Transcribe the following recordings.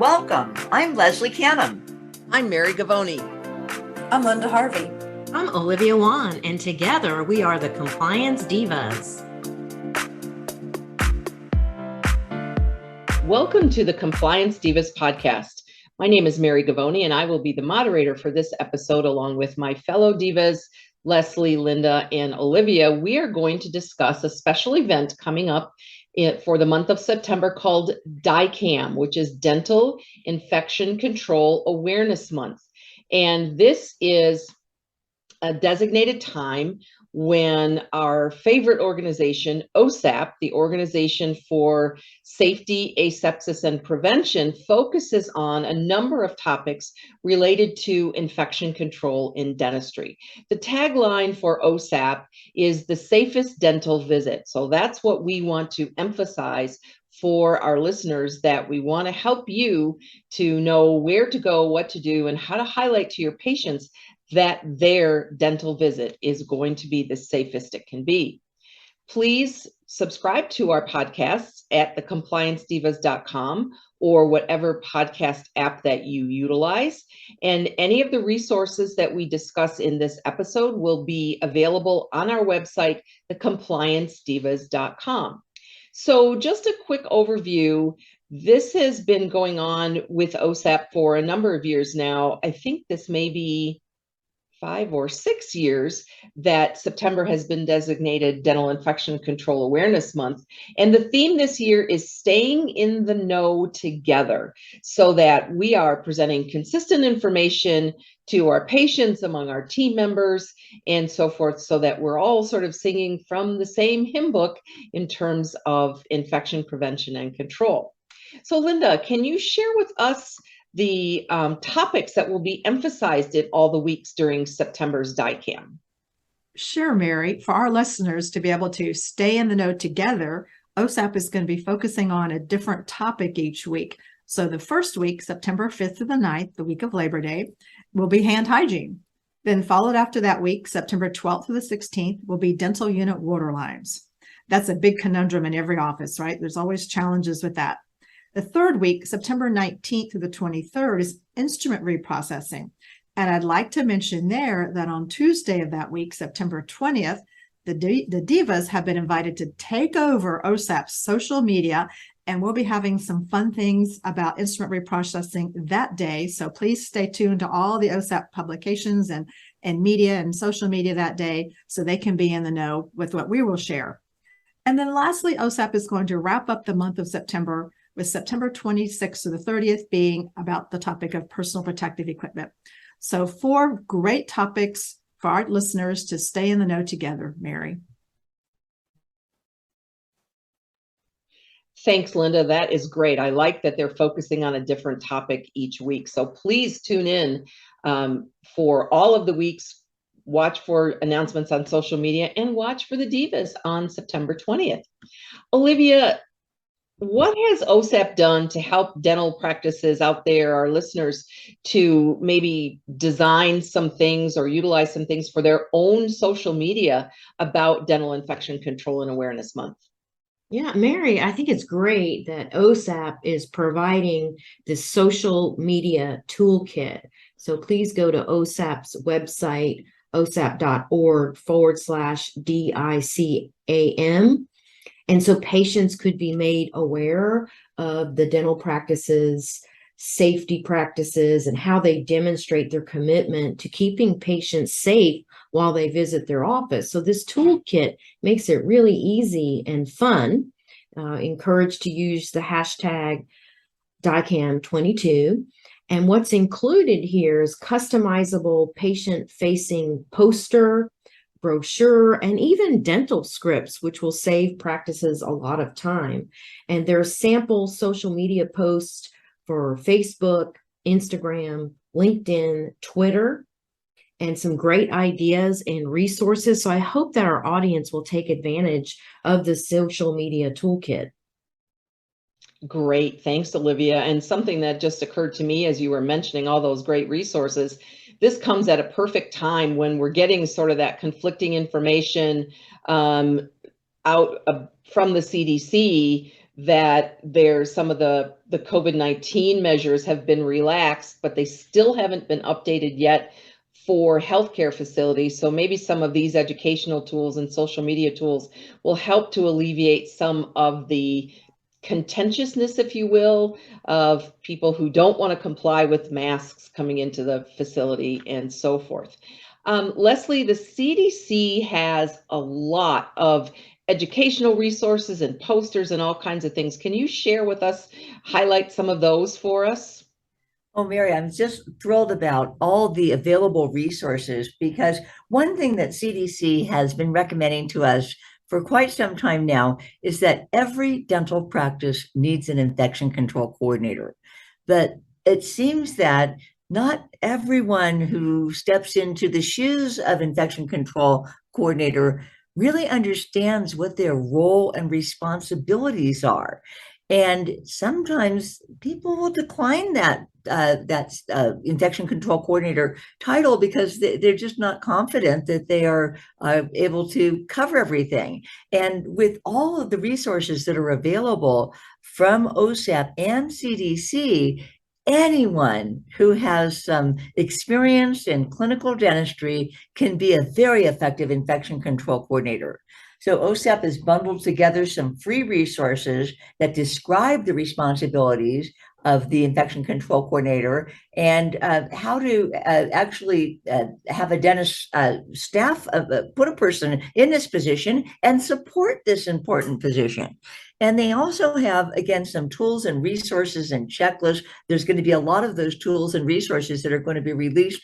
Welcome. I'm Leslie Canham. I'm Mary Gavoni. I'm Linda Harvey. I'm Olivia Wan, and together we are the Compliance Divas. Welcome to the Compliance Divas podcast. My name is Mary Gavoni, and I will be the moderator for this episode along with my fellow divas, Leslie, Linda, and Olivia. We are going to discuss a special event coming up for the month of September called DICAM, which is Dental Infection Control Awareness Month. And this is a designated time when our favorite organization, OSAP, the Organization for Safety, Asepsis, and Prevention, focuses on a number of topics related to infection control in dentistry. The tagline for OSAP is the safest dental visit. So that's what we want to emphasize for our listeners, that we want to help you to know where to go, what to do, and how to highlight to your patients that their dental visit is going to be the safest it can be. Please subscribe to our podcasts at thecompliancedivas.com or whatever podcast app that you utilize. And any of the resources that we discuss in this episode will be available on our website, thecompliancedivas.com. So just a quick overview. This has been going on with OSAP for a number of years now. I think this may be 5 or 6 years that September has been designated Dental Infection Control Awareness Month. And the theme this year is staying in the know together, so that we are presenting consistent information to our patients, among our team members, and so forth, so that we're all sort of singing from the same hymn book in terms of infection prevention and control. So Linda, can you share with us the topics that will be emphasized in all the weeks during September's DICAM? Sure, Mary. For our listeners to be able to stay in the know together, OSAP is going to be focusing on a different topic each week. So the first week, September 5th to the 9th, the week of Labor Day, will be hand hygiene. Then followed after that week, September 12th to the 16th, will be dental unit water lines. That's a big conundrum in every office, right? There's always challenges with that. The third week, September 19th to the 23rd, is instrument reprocessing. And I'd like to mention there that on Tuesday of that week, September 20th, the divas have been invited to take over OSAP's social media, and we'll be having some fun things about instrument reprocessing that day. So please stay tuned to all the OSAP publications and media and social media that day, so they can be in the know with what we will share. And then lastly, OSAP is going to wrap up the month of September with September 26th to the 30th being about the topic of personal protective equipment. So 4 great topics for our listeners to stay in the know together, Mary. Thanks, Linda. That is great. I like that they're focusing on a different topic each week. So please tune in for all of the weeks. Watch for announcements on social media and watch for the divas on September 20th. Olivia, what has OSAP done to help dental practices out there, our listeners, to maybe design some things or utilize some things for their own social media about Dental Infection Control and Awareness Month? Yeah, Mary, I think it's great that OSAP is providing this social media toolkit. So please go to OSAP's website, osap.org/DICAM. And so patients could be made aware of the dental practices, safety practices, and how they demonstrate their commitment to keeping patients safe while they visit their office. So this toolkit makes it really easy and fun. Encouraged to use the hashtag DICAM22. And what's included here is customizable patient-facing poster, brochure, and even dental scripts, which will save practices a lot of time. And there's sample social media posts for Facebook, Instagram, LinkedIn, Twitter, and some great ideas and resources. So I hope that our audience will take advantage of the social media toolkit. Great. Thanks, Olivia. And something that just occurred to me as you were mentioning all those great resources, this comes at a perfect time when we're getting sort of that conflicting information out from the CDC that there's some of the COVID-19 measures have been relaxed, but they still haven't been updated yet for healthcare facilities. So maybe some of these educational tools and social media tools will help to alleviate some of the contentiousness, if you will, of people who don't want to comply with masks coming into the facility and so forth. Leslie, the CDC has a lot of educational resources and posters and all kinds of things. Can you share with us, highlight some of those for us? Oh, Mary, I'm just thrilled about all the available resources, because one thing that CDC has been recommending to us for quite some time now is that every dental practice needs an infection control coordinator. But it seems that not everyone who steps into the shoes of infection control coordinator really understands what their role and responsibilities are. And sometimes people will decline that infection control coordinator title because they're just not confident that they are able to cover everything. And with all of the resources that are available from OSAP and CDC, anyone who has some experience in clinical dentistry can be a very effective infection control coordinator. So OSAP has bundled together some free resources that describe the responsibilities of the infection control coordinator and how to actually have a dentist staff, put a person in this position and support this important position. And they also have, again, some tools and resources and checklists. There's going to be a lot of those tools and resources that are going to be released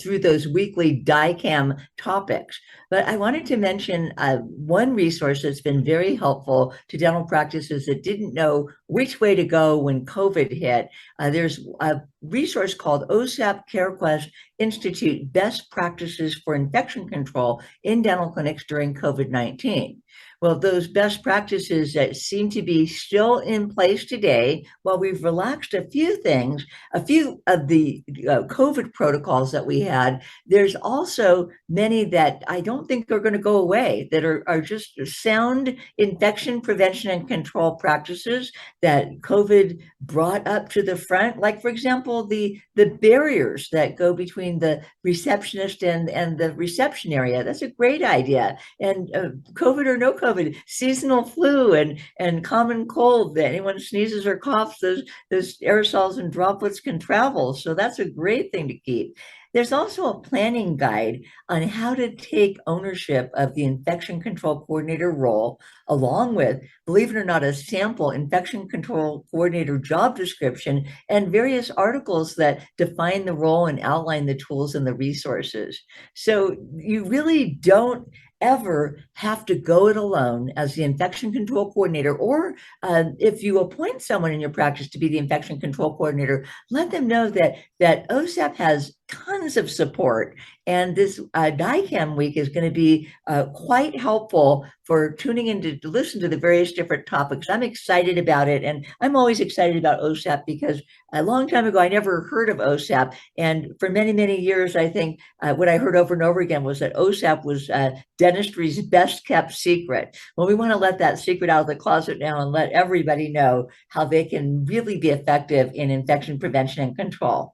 through those weekly DICAM topics. But I wanted to mention one resource that's been very helpful to dental practices that didn't know which way to go when COVID hit. There's a resource called OSAP CareQuest Institute Best Practices for Infection Control in Dental Clinics During COVID-19. Well, those best practices that seem to be still in place today, while we've relaxed a few things, a few of the COVID protocols that we had, there's also many that I don't think are going to go away, that are just sound infection prevention and control practices that COVID brought up to the front. Like, for example, the barriers that go between the receptionist and the reception area. That's a great idea. And COVID or no COVID, seasonal flu and common cold, that anyone sneezes or coughs, those aerosols and droplets can travel. So that's a great thing to keep. There's also a planning guide on how to take ownership of the infection control coordinator role, along with, believe it or not, a sample infection control coordinator job description and various articles that define the role and outline the tools and the resources. So you really don't ever have to go it alone as the infection control coordinator, or if you appoint someone in your practice to be the infection control coordinator, let them know that OSAP has tons of support. And this DICAM week is going to be quite helpful for tuning in to listen to the various different topics. I'm excited about it. And I'm always excited about OSAP because a long time ago, I never heard of OSAP. And for many, many years, I think what I heard over and over again was that OSAP was dentistry's best kept secret. Well, we want to let that secret out of the closet now and let everybody know how they can really be effective in infection prevention and control.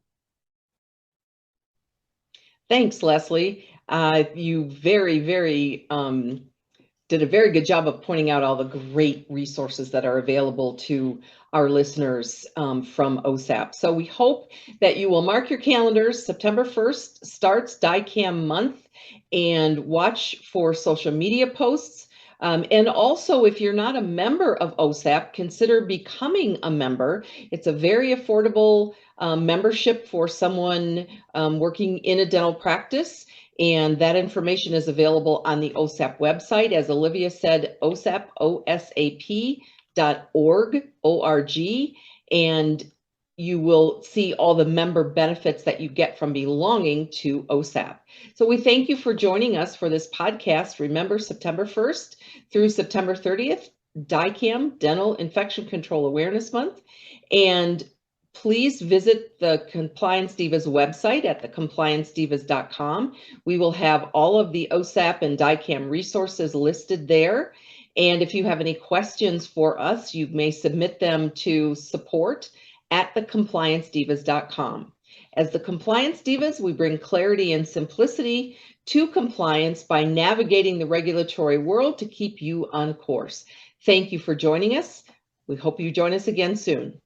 Thanks, Leslie. You very, very did a very good job of pointing out all the great resources that are available to our listeners from OSAP. So we hope that you will mark your calendars. September 1st starts DICAM month, and watch for social media posts. And also, if you're not a member of OSAP, consider becoming a member. It's a very affordable membership for someone working in a dental practice. And that information is available on the OSAP website. As Olivia said, OSAP, OSAP.org, O-R-G. And you will see all the member benefits that you get from belonging to OSAP. So we thank you for joining us for this podcast. Remember, September 1st through September 30th, DICAM, Dental Infection Control Awareness Month. And please visit the Compliance Divas website at thecompliancedivas.com. We will have all of the OSAP and DICAM resources listed there. And if you have any questions for us, you may submit them to support@thecompliancedivas.com. As the Compliance Divas, we bring clarity and simplicity to compliance by navigating the regulatory world to keep you on course. Thank you for joining us. We hope you join us again soon.